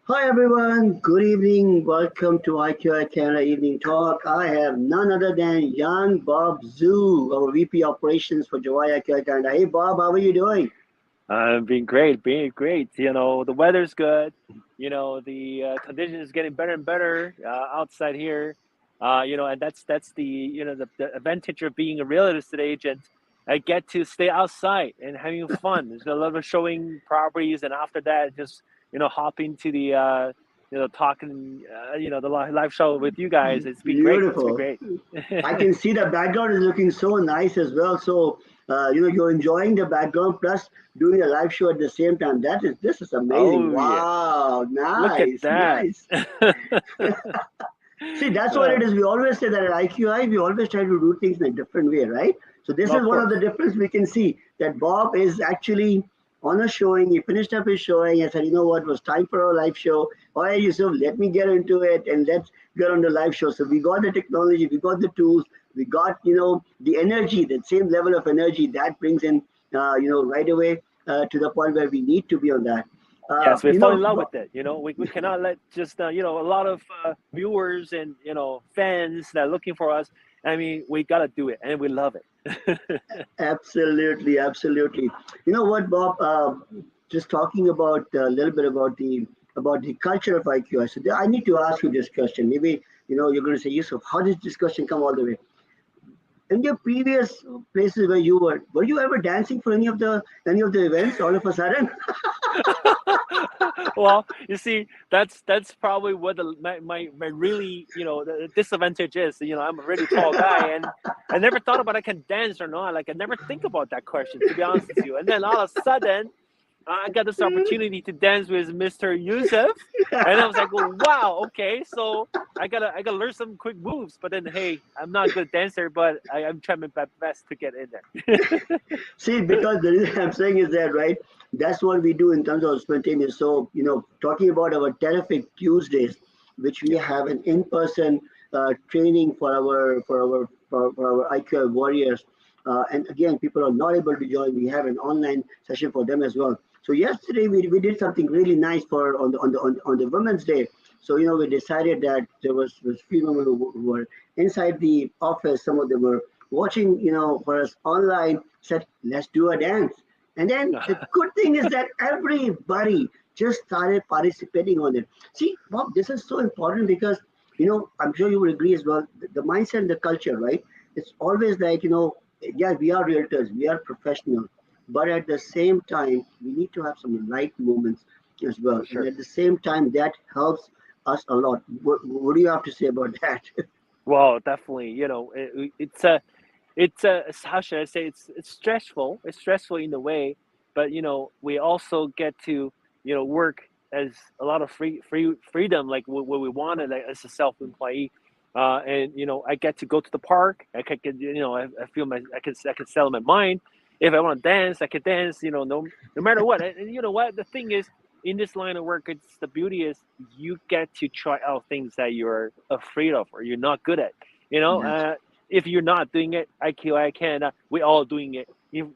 Hi everyone, good evening. Welcome to IQI Canada Evening Talk. I have none other than young Bob Zou, our VP Operations for Juwai IQI Canada. Hey Bob, how are you doing? Being great, being great. The weather's good. The condition is getting better and better outside here. And that's the advantage of being a real estate agent. I get to stay outside and having fun. There's a lot of showing properties, and after that, just hop into the talking the live show with you guys. It's been great. It's been Beautiful. great. I can see the background is looking so nice as well. So, you're enjoying the background plus doing a live show at the same time. This is amazing. Oh yeah, Wow, look at nice, that. nice. See, that's what it Uh, is. We always say that at IQI, we always try to do things in a different way, right? So this well, is of one of course. the difference we can see that Bob is actually on a showing. He finished up his showing and said, you know what, it was time for our live show. All right, Yusuf, let me get into it and let's get on the live show. So we got the technology, we got the tools, we got, the energy, that same level of energy that brings in, right away to the point where we need to be on that. Yes, we fall in love with it. We cannot let just a lot of viewers and fans that are looking for us. I mean, we gotta do it, and we love it. Absolutely, absolutely. You know what, Bob? Just talking about a little bit about the culture of IQI. So I need to ask you this question. Maybe you're going to say, Yusuf, how did this question come all the way? In your previous places where you were you ever dancing for any of the events? All of a sudden, Well, you see, that's probably what my really the disadvantage is. I'm a really tall guy, and I never thought about I can dance or not. Like I never think about that question, to be honest with you. And then all of a sudden, I got this opportunity to dance with Mr. Yusuf, and I was like, oh, wow, okay, so I gotta learn some quick moves. But then, hey, I'm not a good dancer, but I'm trying my best to get in there. see, because the reason I'm saying is that, right? That's what we do in terms of spontaneous. So, talking about our terrific Tuesdays, which we Yeah, have an in-person training for our IQI warriors. And again, people are not able to join. We have an online session for them as well. So yesterday we did something really nice for on the Women's Day. So we decided that there was few women who were inside the office. Some of them were watching, for us online, said, let's do a dance. And then the good thing is that everybody just started participating on it. See, Bob, this is so important because, I'm sure you will agree as well, the mindset and the culture, right? It's always like, yeah, we are realtors, we are professionals, but at the same time, we need to have some light moments as well. for And sure. at the same time, that helps us a lot. What do you have to say about that? Well, definitely, it's how should I say, it's stressful. It's stressful in a way, but we also get to work as a lot of freedom, like what we wanted, like, as a self-employee. And I get to go to the park. I can I feel I can settle my mind. If I want to dance, I can dance. No matter what. And you know what, the thing is, in this line of work, it's the beauty is you get to try out things that you're afraid of or you're not good at. You know, That's uh, if you're not doing it, IQI Canada, we're all doing it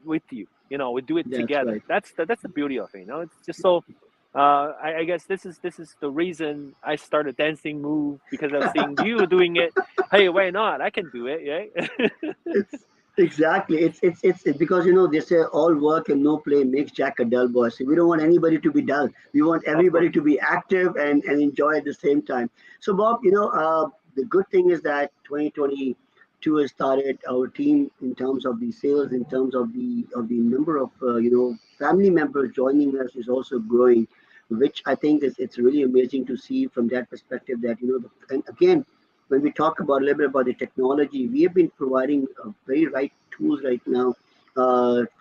with you. We do it that's together. right. That's the beauty of it. It's just so. I guess this is the reason I started dancing move, because I was seeing you doing it. Hey, why not? I can do it. Yeah. It's exactly it's because they say all work and no play makes Jack a dull boy. So we don't want anybody to be dull. We want Of everybody course. to be active and enjoy at the same time. So Bob, the good thing is that 2022 has started. Our team in terms of the sales, in terms of the number of family members joining us is also growing, which I think is it's really amazing to see from that perspective that and again when we talk about a little bit about the technology, we have been providing very right tools right now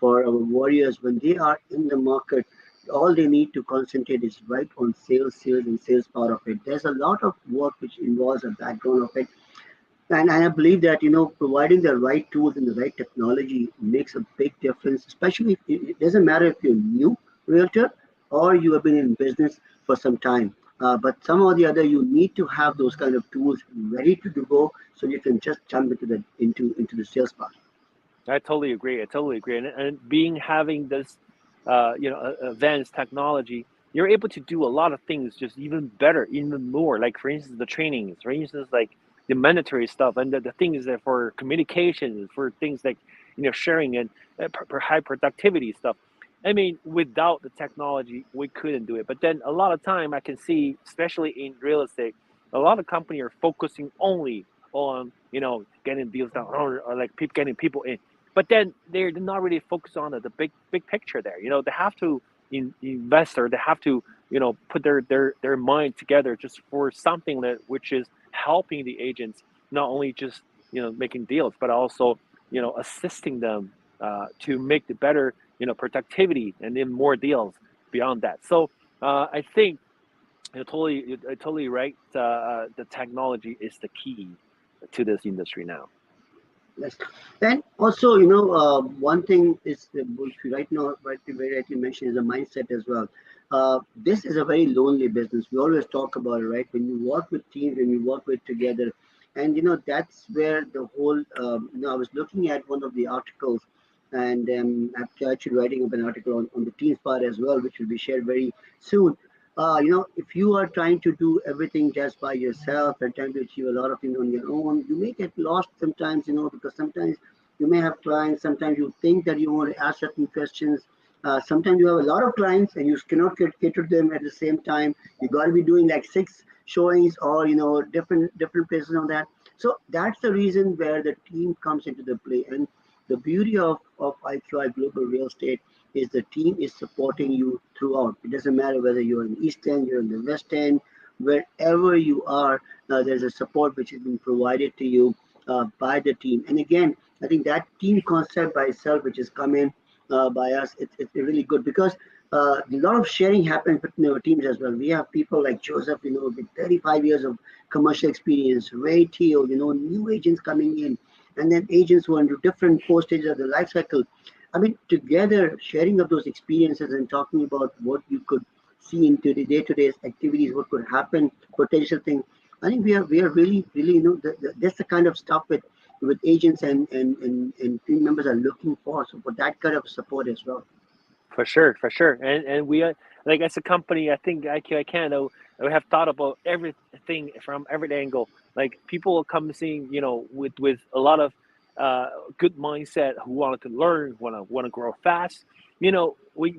for our warriors when they are in the market. All they need to concentrate is right on sales, and sales part of it. There's a lot of work which involves a background of it, and I believe that providing the right tools and the right technology makes a big difference. Especially, it doesn't matter if you're new realtor or you have been in business for some time. But somehow or the other, you need to have those kind of tools ready to go, so you can just jump into the sales part. I totally agree. I totally agree. And being having this, advanced technology. you're able to do a lot of things just even better, even more. Like for instance, the trainings, for instance, like the mandatory stuff, and the things that for communication, for things like sharing and high productivity stuff. I mean, without the technology, we couldn't do it. But then a lot of time, I can see, especially in real estate, a lot of companies are focusing only on getting deals done, or like getting people in. But then they're not really focused on the big picture there. They have to invest, or they have to put their mind together just for something that which is helping the agents, not only just making deals, but also assisting them to make the better productivity and then more deals beyond that. So I think you're totally right. The technology is the key to this industry now. Yes. And also, one thing is which right now, very rightly mentioned, is a mindset as well. This is a very lonely business. We always talk about it, right? When you work with teams, when you work with together, and that's where the whole. I was looking at one of the articles, and actually writing up an article on the teams part as well, which will be shared very soon. If you are trying to do everything just by yourself and trying to achieve a lot of things on your own, you may get lost sometimes, because sometimes you may have clients, sometimes you think that you want to ask certain questions. Sometimes you have a lot of clients and you cannot cater to them at the same time. You got to be doing like 6 showings or, different places on that. So that's the reason where the team comes into the play. And the beauty of IQI Global Real Estate is the team is supporting you throughout. It doesn't matter whether you're in the East End, you're in the West End, wherever you are, there's a support which is being provided to you by the team. And again, I think that team concept by itself, which has come in by us, it's really good because a lot of sharing happens within our teams as well. We have people like Joseph, with 35 years of commercial experience, Ray Teal, new agents coming in, and then agents who are into different post stages of the life cycle. I mean, together sharing of those experiences and talking about what you could see into the day-to-day activities, what could happen, potential things. I think we are really, really, that's the kind of stuff with agents and team members are looking for. So for that kind of support as well. For sure, for sure. And we are, like, as a company, I think IQI Canada, we have thought about everything from every angle. Like people will come seeing, with a lot of good mindset, who wanted to learn, want to grow fast. We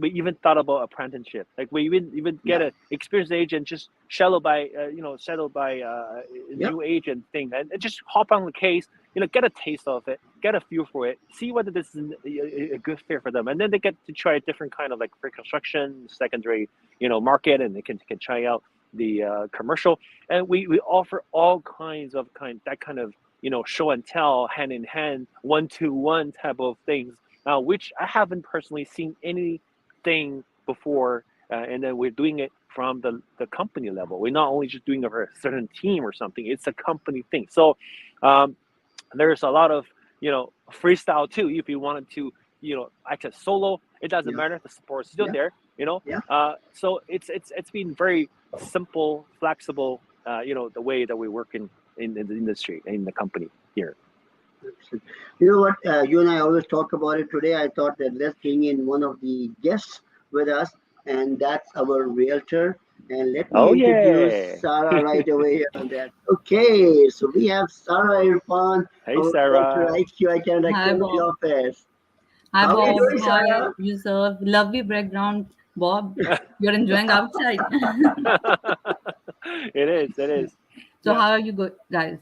even thought about apprenticeship. Like we even get Yeah. an experienced agent, just shadowed by a Yeah. new agent thing, and just hop on the case. Get a taste of it, get a feel for it, see whether this is a good fit for them, and then they get to try a different kind of like pre-construction, secondary, market, and they can try out the commercial. And we offer all kinds of that kind of show and tell, hand in hand, 1-to-1 type of things, which I haven't personally seen anything before. And then we're doing it from the company level. We're not only just doing it for a certain team or something. It's a company thing. So there's a lot of freestyle too. If you wanted to act as solo, it doesn't Yeah. matter. The support is still Yeah. there. Yeah. So it's been very simple, flexible. The way that we work in the industry, in the company here. You know what? You and I always talk about it. Today, I thought that let's bring in one of the guests with us, and that's our realtor. And let me Oh introduce yeah. Sara right away here on that. Okay, so we have Sara Irfan, Hey our realtor, Sarah. IQI Canada Hi, Cambridge Bob. office. Hi, How are you Bob. doing, Hi, Sara? Yousaf. Lovely background, Bob. You're enjoying outside. It is. It is. So, Yeah. how are you good, guys?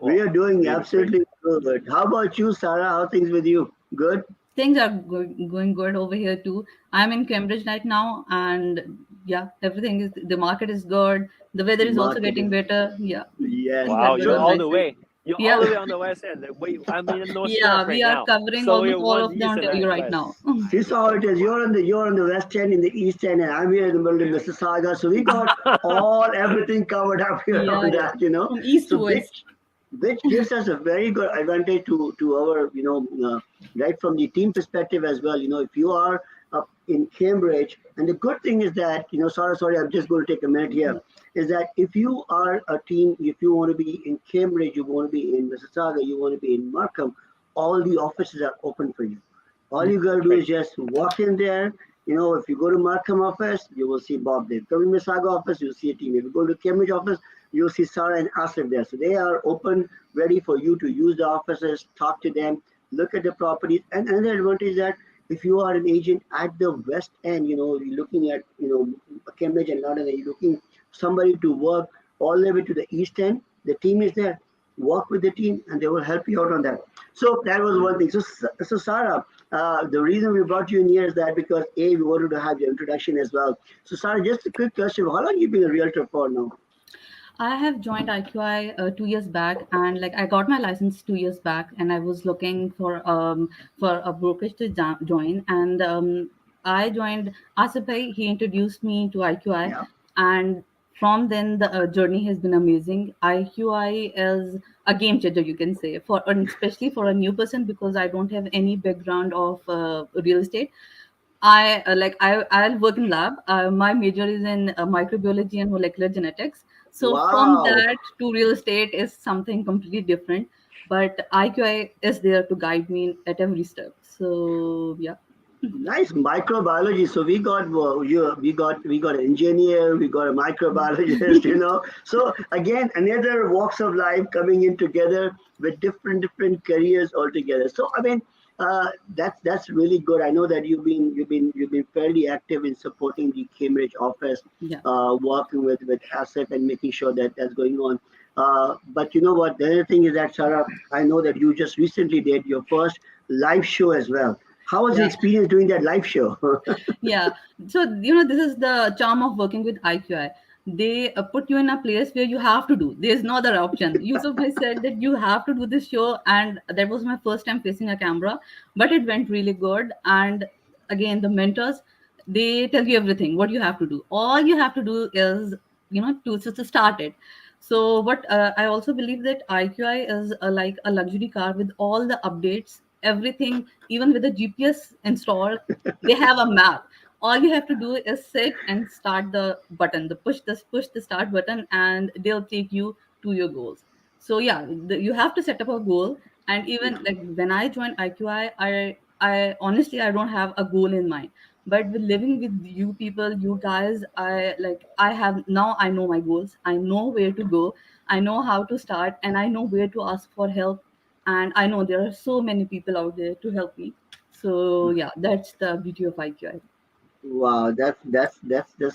We Well, are doing really great. absolutely good. How about you, Sara? How are things with you? Good? Things are going good over here too. I'm in Cambridge right now, and yeah, everything is the market is good. The weather is also Market getting is, better. Yeah, yes. things are Wow, good you're So, on all my the side. way. You're all Yeah, the way on the west end. Wait, I'm in North York yeah, right we are now. covering So almost you're all one of the east and Ontario right west. now. see how it is. You're on the west end, in the east end, and I'm here in the middle in Mississauga. So we got everything covered up here Yeah, on yeah, that. from east So to west. which gives us a very good advantage to our right from the team perspective as well. If you are up in Cambridge, and the good thing is that sorry, I'm just going to take a minute here. Is that if you are a team, if you want to be in Cambridge, you want to be in Mississauga, you want to be in Markham, all the offices are open for you. All you got to do Great. is just walk in there If you go to Markham office, you will see Bob there. Go to Mississauga office, you'll see a team. If you go to Cambridge office, you'll see Sara and Asif there. So they are open, ready for you to use the offices, talk to them, look at the properties. And another advantage is that if you are an agent at the West End, you're looking at, Cambridge and London, and you're looking somebody to work all the way to the East End, the team is there. Work with the team, and they will help you out on that. So that was one thing. So Sara, the reason we brought you in here is that because we wanted to have your introduction as well. So Sara, just a quick question: how long have you been a realtor for now? I have joined IQI 2 years back, and like I got my license 2 years back, and I was looking for a brokerage to join, and I joined Asif bhai. He introduced me to IQI, Yeah. and from then the journey has been amazing. IQI is a game changer, you can say, for and especially for a new person, because I don't have any background of real estate. I'll work in lab. My major is in microbiology and molecular genetics. So from Wow. that to real estate is something completely different. But IQI is there to guide me at every step. So yeah. Nice microbiology. So we got an engineer, we got a microbiologist. So again, another walks of life coming in together with different careers altogether. So I mean, that's really good. I know that you've been fairly active in supporting the Cambridge office, Yeah. working with Asif and making sure that that's going on. But you know what? The other thing is that Sarah, I know that you just recently did your first live show as well. How was the Yeah. experience doing that live show? Yeah. So, this is the charm of working with IQI. They put you in a place where you have to do. There's no other option. Yusuf has said that you have to do this show, and that was my first time facing a camera, but it went really good. And again, the mentors, they tell you everything what you have to do. All you have to do is, to start it. So, what I also believe that IQI is like a luxury car with all the updates, everything, even with the GPS installed. They have a map. All you have to do is sit and start the button, push the start button, and they'll take you to your goals. So yeah, you have to set up a goal. And Yeah. even like when I joined IQI, I honestly, I don't have a goal in mind. But with living with you people, you guys, I have now, I know my goals, I know where to go, I know how to start, and I know where to ask for help. And I know there are so many people out there to help me. So yeah, that's the beauty of IQI. Wow, that's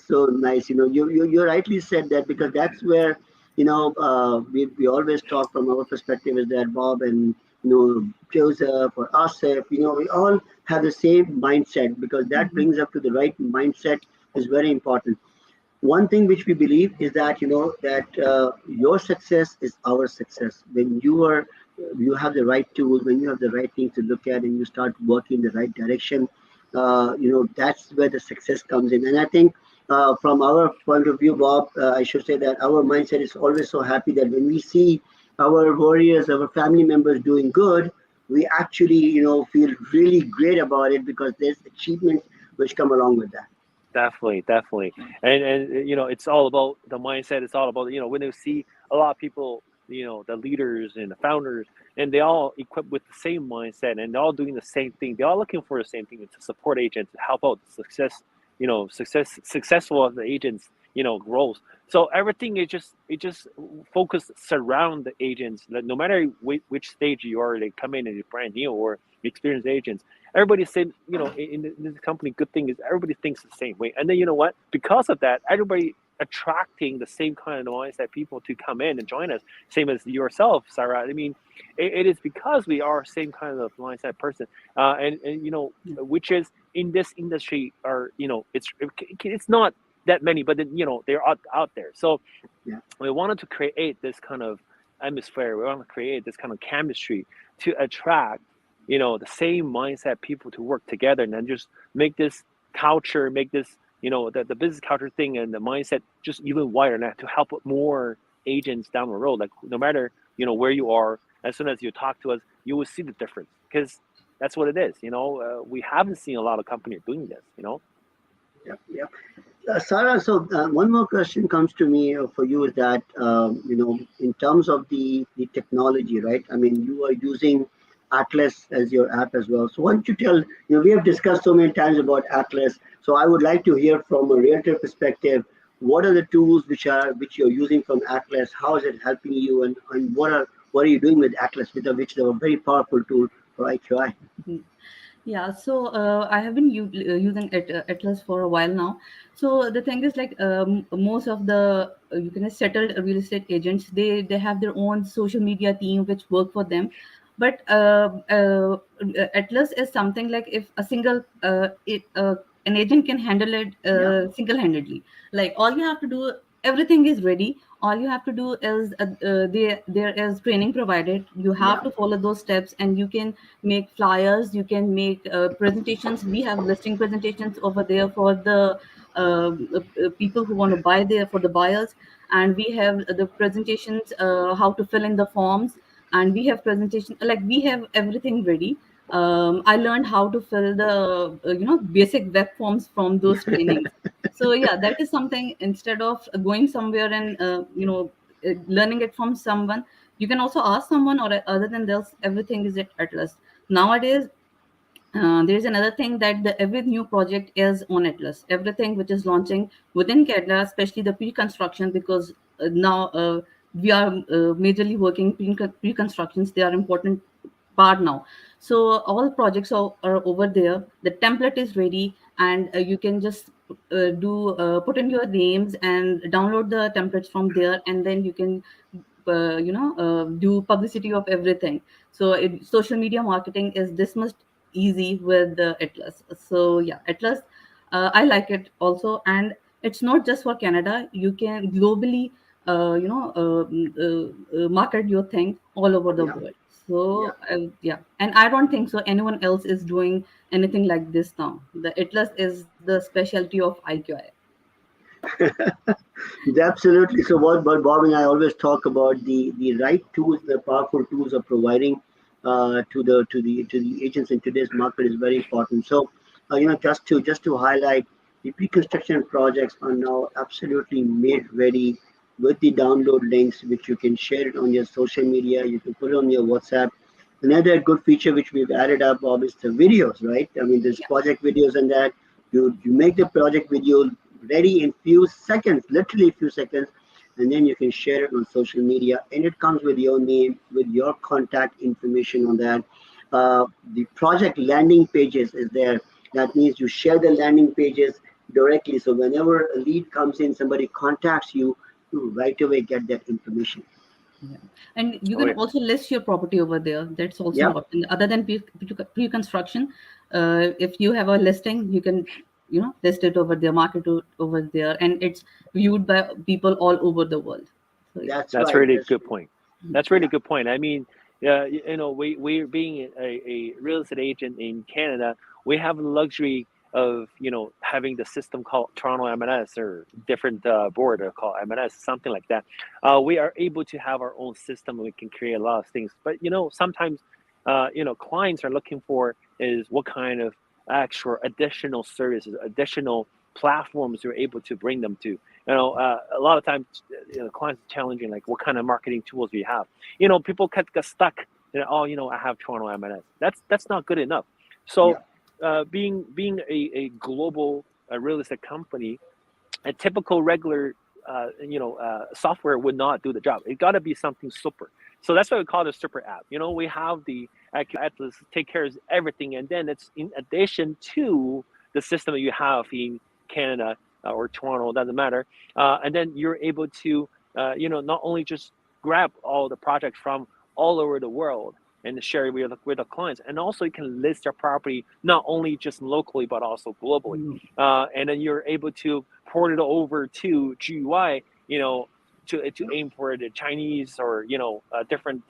so nice. You rightly said that because that's where we always talk from our perspective is that Bob and Joseph or Asif, we all have the same mindset because that Mhm. brings up to the right mindset is very important. One thing which we believe is that your success is our success when you have the right tools, when you have the right things to look at, and you start working in the right direction. That's where the success comes in. And I think from our point of view, Bob, I should say that our mindset is always so happy that when we see our warriors, our family members doing good, we actually feel really great about it because there's achievements which come along with that. Definitely, definitely, and it's all about the mindset. It's all about when you see a lot of people, the leaders and the founders, and they all equipped with the same mindset, and they're all doing the same thing. They're all looking for the same thing to support agents, to help out the success, successful of the agents, growth. So everything is just focused surround the agents. That no matter which stage you are, they come in and you're brand new or experienced agents, everybody said, in this company, good thing is everybody thinks the same way. And then you know what? Because of that, everybody attracting the same kind of mindset people to come in and join us. Same as yourself, Sarah. I mean, it is because we are same kind of mindset person, and which is in this industry, are it's not that many, but then they're out there. So Yeah. we wanted to create this kind of atmosphere. We want to create this kind of chemistry to attract the same mindset people to work together, and then just make this culture, make this the business culture thing and the mindset just even wider now to help more agents down the road. Like no matter where you are, as soon as you talk to us, you will see the difference because that's what it is. We haven't seen a lot of companies doing this. Yeah. Yeah. Sarah, so one more question comes to me for you is that, in terms of the technology, right? I mean, you are using Atlas as your app as well. So why don't you tell, we have discussed so many times about Atlas. So I would like to hear from a realtor perspective, what are the tools which you're using from Atlas? How is it helping you, and what are you doing with Atlas, which is a very powerful tool for IQI? Mm. Yeah, so I have been using Atlas for a while now. So the thing is, like most of the you can say settled real estate agents, they have their own social media team which work for them. But Atlas is something like if a single an agent can handle it Yeah, single handedly. Like all you have to do, everything is ready. All you have to do is there is training provided. You have yeah, to follow those steps, and you can make flyers, you can make presentations. We have listing presentations over there for the people who want to buy there, for the buyers. And we have the presentations, how to fill in the forms. And we have presentation, like we have everything ready. I learned how to fill the basic web forms from those trainings. So yeah, that is something. Instead of going somewhere and learning it from someone, you can also ask someone. Or other than this, everything is at Atlas nowadays. There is another thing that every new project is on Atlas. Everything which is launching within Canada, especially the pre-construction, because now we are majorly working pre-constructions. They are important part now. So all projects are over there. The template is ready, and you can just put in your names and download the templates from there, and then you can do publicity of everything. So social media marketing is this much easy with the Atlas. So yeah, Atlas, I like it also. And it's not just for Canada. You can globally market your thing all over the yeah, world. yeah. So yeah, and I don't think so anyone else is doing anything like this now. The Atlas is the specialty of IQI. Absolutely. So what Bob and I always talk about, the right tools, the powerful tools are providing to the agents in today's market is very important. So just to highlight, the pre-construction projects are now absolutely made ready with the download links, which you can share it on your social media. You can put it on your WhatsApp. Another good feature which we've added up, Bob, is the videos, right? I mean, there's Yeah. project videos and that you make the project video ready in few seconds, literally few seconds, and then you can share it on social media, and it comes with your name, with your contact information on that. The project landing pages is there. That means you share the landing pages directly, so whenever a lead comes in, somebody contacts you, you right away get that information. Yeah. And you Oh can yeah. also list your property over there. That's also an Yep. option. Other than pre-construction, if you have a listing, you can, list it over there, market it over there, and it's viewed by people all over the world. So yeah. That's That's right. really a That's good right. point. That's really Yeah. a good point. I mean, we being a real estate agent in Canada, we have the luxury of having the system called Toronto MNS or different board called MNS, something like that. We are able to have our own system. We can create a lot of things, but sometimes clients are looking for is what kind of actual additional services, additional platforms you're able to bring them to. A lot of times, clients are challenging like, what kind of marketing tools do you have? People get stuck. Oh, I have Toronto MNS. That's not good enough. So, Yeah. being a global real estate company, a typical regular software would not do the job. It got to be something super. So that's why we call it a super app. We have the IQ Atlas take care of everything, and then it's in addition to the system that you have in Canada or Toronto, doesn't matter. And then you're able to not only just grab all the projects from all over the world and share it with the clients, and also you can list your property not only just locally but also globally. Mm. And then you're able to port it over to GUI, to aim for the Chinese or different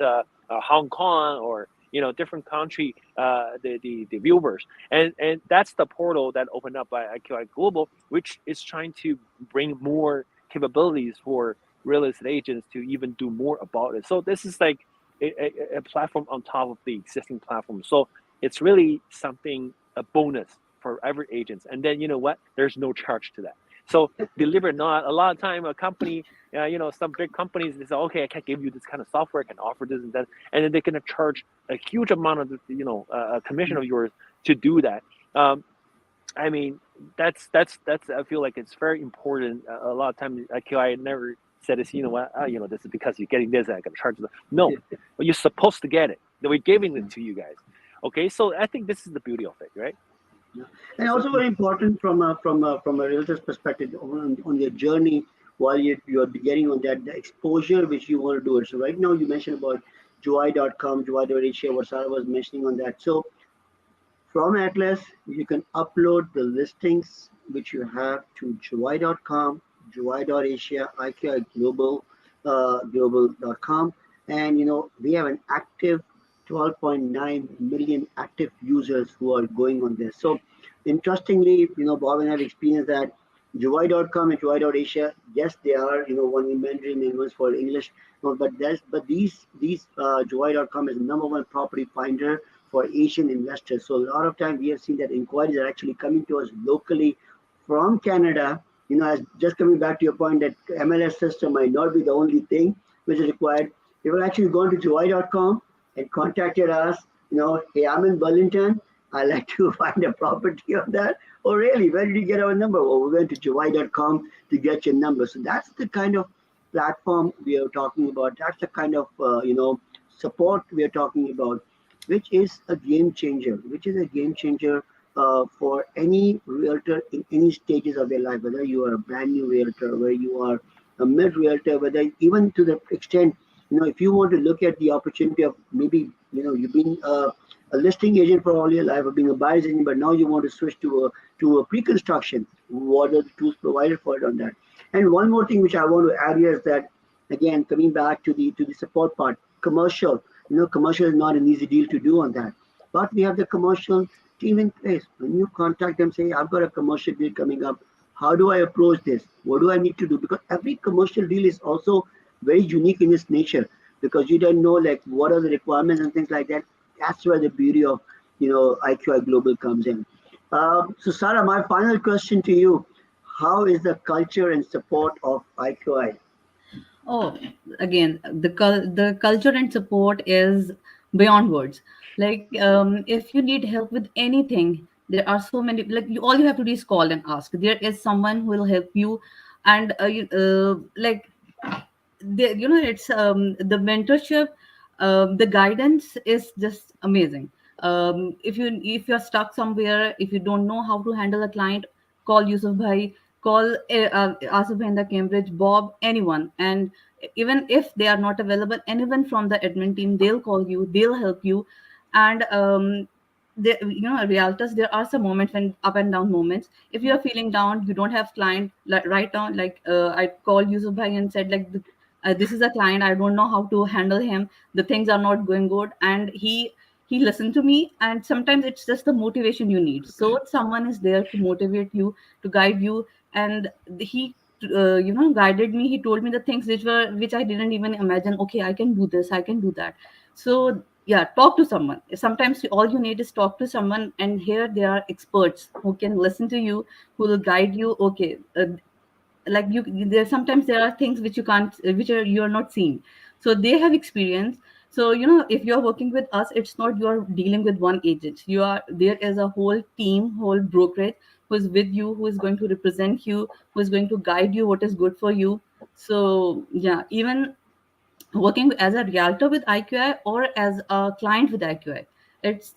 Hong Kong or different country the viewers, and that's the portal that opened up by IQI Global, which is trying to bring more capabilities for real estate agents to even do more about it. So this is like a platform on top of the existing platform. So it's really something a bonus for every agent. And then you know what? There's no charge to that. So believe it or not, a lot of time a company, some big companies, they say, okay, I can't give you this kind of software, I can offer this and that, and then they're going to charge a huge amount of a commission of yours to do that. I mean, that's I feel like it's very important. A lot of times, I never said this. You know what? This is because you're getting this. I got to charge them. No, but you're supposed to get it. We're giving it to you guys. Okay, so I think this is the beauty of it, right? Yeah. And also very important from a realtor's perspective on your journey while you're getting on that the exposure which you want to do it. So right now you mentioned about Juwai.com, Juwai.Asia, what Sara was mentioning on that. So from Atlas, you can upload the listings which you have to Juwai.com, Juwai.Asia, IQI Global, Global.com. And we have an active 12.9 million active users who are going on this. So interestingly, Bob and I have experienced that Juwai.com and Juwai.Asia, yes, they are, one in Mandarin and one's for English. No, but these Juwai.com is the number one property finder for Asian investors. So a lot of time we have seen that inquiries are actually coming to us locally from Canada. As just coming back to your point that MLS system might not be the only thing which is required. They will actually go to Juwai.com and contacted us. Hey, I'm in Burlington. I'd like to find a property on that. Oh, really? Where did you get our number? Well, we went to Juwai.com to get your number. So that's the kind of platform we are talking about. That's the kind of support we are talking about, which is a game changer. For any realtor in any stages of their life, whether you are a brand new realtor, whether you are a mid realtor, whether even to the extent, if you want to look at the opportunity of maybe, you've been a listing agent for all your life or being a buyer's agent, but now you want to switch to a pre-construction. What are the tools provided for it on that? And one more thing which I want to add here is that, again, coming back to the support part, commercial. Commercial is not an easy deal to do on that, but we have the commercial team in place. When you contact them, say, I've got a commercial deal coming up. How do I approach this? What do I need to do? Because every commercial deal is also very unique in its nature, because you don't know like what are the requirements and things like that. That's where the beauty of IQI Global comes in. So Sara, my final question to you: how is the culture and support of IQI? Oh, again, the culture and support is beyond words. Like, if you need help with anything, there are so many. Like, all you have to do is call and ask. There is someone who will help you, and like, it's the mentorship, the guidance is just amazing. If you're stuck somewhere, if you don't know how to handle a client, call Yusuf Bhai, call Asif Bhai in the Cambridge, Bob, anyone. And even if they are not available, anyone from the admin team, they'll call you, they'll help you. And realtors, there are some moments when up and down moments. If you are feeling down, you don't have client, like right now, like I called Yusuf Bhai and said, like, this is a client, I don't know how to handle him, the things are not going good, and he listened to me. And sometimes it's just the motivation you need, so someone is there to motivate you, to guide you. And he guided me. He told me the things which I didn't even imagine. Okay, I can do this, I can do that. So yeah, talk to someone. Sometimes all you need is talk to someone, and here there are experts who can listen to you, who will guide you. Okay, like there sometimes there are things which you can't, which are you're not seeing, so they have experience. So if you're working with us, it's not you're dealing with one agent. You are, there is a whole team, whole brokerage who is with you, who is going to represent you, who is going to guide you what is good for you. So yeah, even working as a realtor with IQI or as a client with IQI, it's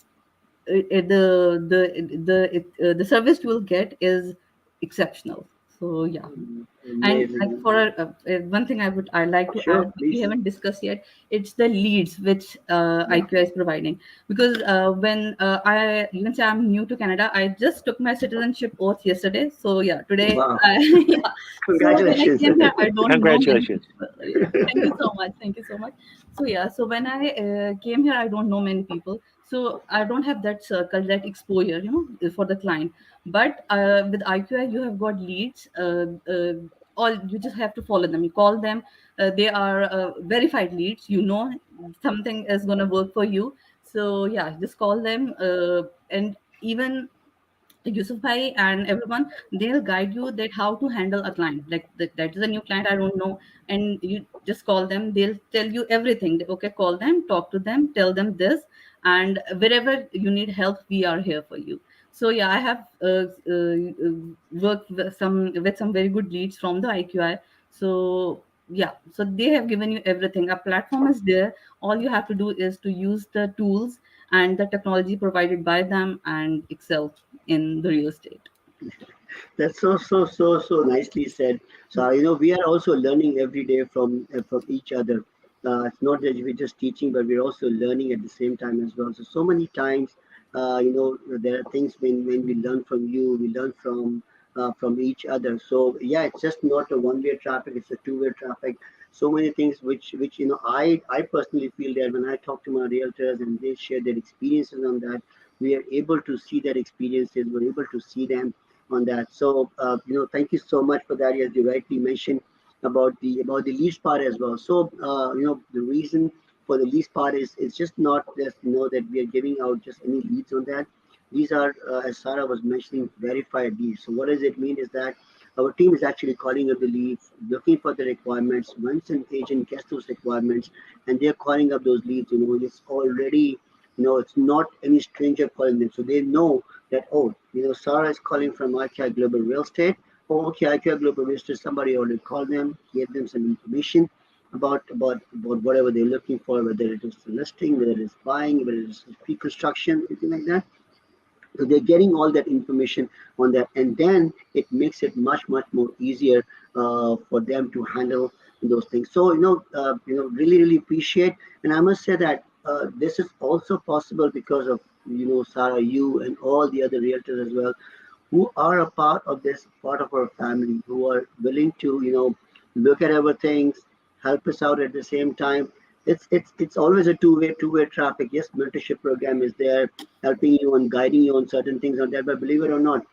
the service you will get is exceptional. So yeah. And like Amazing. for one thing I like to Sure, add, which we please. haven't discussed yet, it's the leads which Yeah. IQI is providing. Because when I, you can say, I'm new to Canada. I just took my citizenship oath yesterday. So yeah, today, Wow. yeah. So when I Congratulations. came here, I don't know many Congratulations. people. Yeah, thank you so much. Thank you so much. So yeah, so when I came here, I don't know many people. So I don't have that circle, that exposure, for the client. But with IQI, you have got leads. All you just have to follow them. You call them. They are verified leads. Something is gonna work for you. So yeah, just call them. And even Yusuf Bhai and everyone, they'll guide you that how to handle a client. Like that is a new client I don't know, and you just call them. They'll tell you everything. Okay, call them, talk to them, tell them this, and wherever you need help, we are here for you. So yeah, I have worked with some very good leads from the IQI. So yeah, so they have given you everything. A platform is there. All you have to do is to use the tools and the technology provided by them and excel in the real estate. That's so nicely said. So we are also learning every day from each other. It's not that we're just teaching, but we're also learning at the same time as well. So many times, there are things when we learn from you, we learn from each other. So yeah, it's just not a one-way traffic; it's a two-way traffic. So many things which I personally feel that when I talk to my realtors and they share their experiences on that, we are able to see their experiences. We're able to see them on that. So thank you so much for that. As you rightly mentioned about the lease part as well. So the reason for the lease part is just not just that we are giving out just any leads on that. These are, as Sarah was mentioning, verified leads. So what does it mean is that our team is actually calling up the leads, looking for the requirements. Once an agent gets those requirements, and they're calling up those leads, it's already, it's not any stranger calling them. So they know that, oh, Sarah is calling from IQI Global Real Estate. Oh, okay, IQI Global Real Estate, somebody already called them, gave them some information about whatever they're looking for, whether it is listing, whether it is buying, whether it is pre-construction, anything like that. So they're getting all that information on that, and then it makes it much more easier for them to handle those things. So really appreciate, and I must say that this is also possible because of Sarah, you, and all the other realtors as well, who are a part of this, part of our family, who are willing to look at our things, help us out at the same time. It's always a two-way traffic. Yes, mentorship program is there, helping you and guiding you on certain things on that. But believe it or not,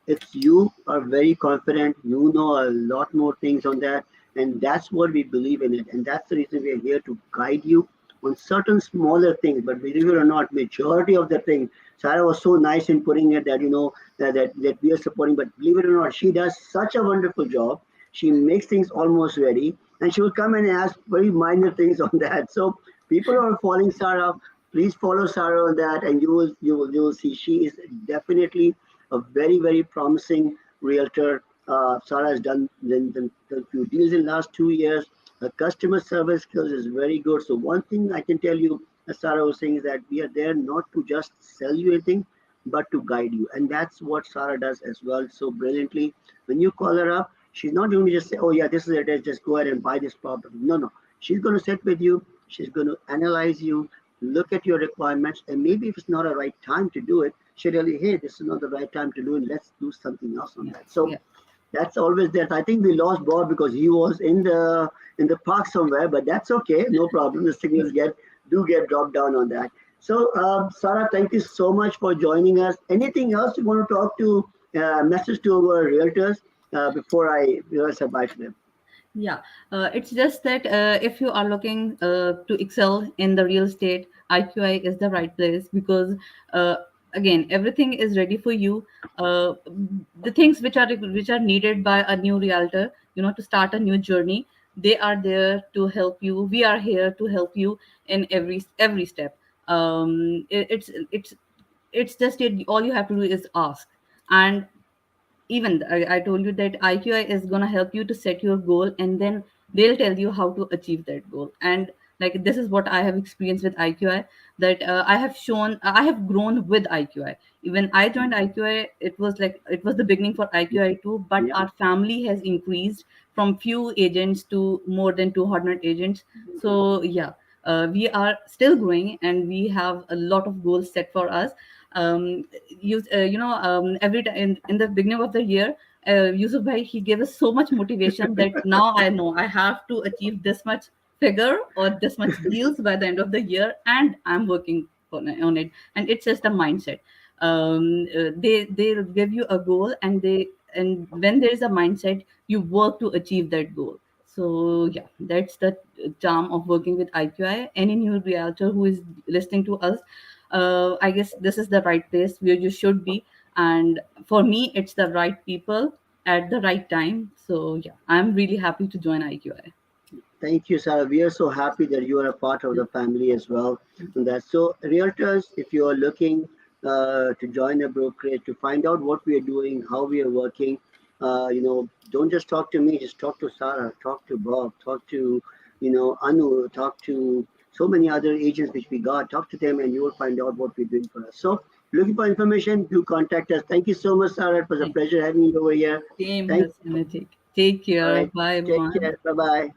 it's you are very confident. You know a lot more things on that, and that's what we believe in it. And that's the reason we are here to guide you on certain smaller things. But believe it or not, majority of the things. Sarah was so nice in putting it that that we are supporting. But believe it or not, she does such a wonderful job. She makes things almost ready, and she will come and ask very minor things on that. So people are following Sarah. Please follow Sarah on that, and you will see she is definitely a very promising realtor. Sarah has done a few deals in the last 2 years. Her customer service skills is very good. So one thing I can tell you, as Sarah was saying, is that we are there not to just sell you anything, but to guide you. And that's what Sarah does as well so brilliantly. When you call her up, she's not going to just say, oh yeah, this is it, just go ahead and buy this property. No. She's going to sit with you. She's going to analyze you, look at your requirements, and maybe if it's not a right time to do it, she'll tell you, hey, this is not the right time to do it. Let's do something else on Yeah, that. So yeah, that's always there. I think we lost Bob because he was in the park somewhere, but that's okay. No problem. The signals get dropped down on that. So, Sarah, thank you so much for joining us. Anything else you want to talk to? Message to our realtors before I say bye to them. yeah. It's just that if you are looking to excel in the real estate, IQI is the right place because uh, again, everything is ready for you. The things which are needed by a new realtor, to start a new journey, they are there to help you. We are here to help you in every step. It's just all you have to do is ask. And even I told you that IQI is going to help you to set your goal, and then they'll tell you how to achieve that goal. And like this is what I have experienced with IQI, that I have grown with IQI. When I joined IQI, it was the beginning for IQI too, but Yeah. our family has increased from few agents to more than 200 agents. So yeah, we are still growing, and we have a lot of goals set for us. Every time in the beginning of the year, Yusuf Bhai, he gave us so much motivation that now I know I have to achieve this much figure or this much deals by the end of the year, and I'm working on it. And it's just a mindset. They give you a goal, and when there is a mindset, you work to achieve that goal. So yeah, that's the charm of working with IQI. Any new realtor who is listening to us, I guess this is the right place where you should be. And for me, it's the right people at the right time. So yeah, I'm really happy to join IQI. Thank you, Sarah. We are so happy that you are a part of the family as well. And that's so, realtors, if you are looking to join a brokerage, to find out what we are doing, how we are working, don't just talk to me, just talk to Sarah, talk to Bob, talk to, Anu, talk to so many other agents which we got. Talk to them and you will find out what we're doing for us. So, looking for information, do contact us. Thank you so much, Sarah. It was a Thank you. pleasure having you over here. Same Thank here, Take All care. right. Bye, Take everyone. care. Bye-bye. Bye.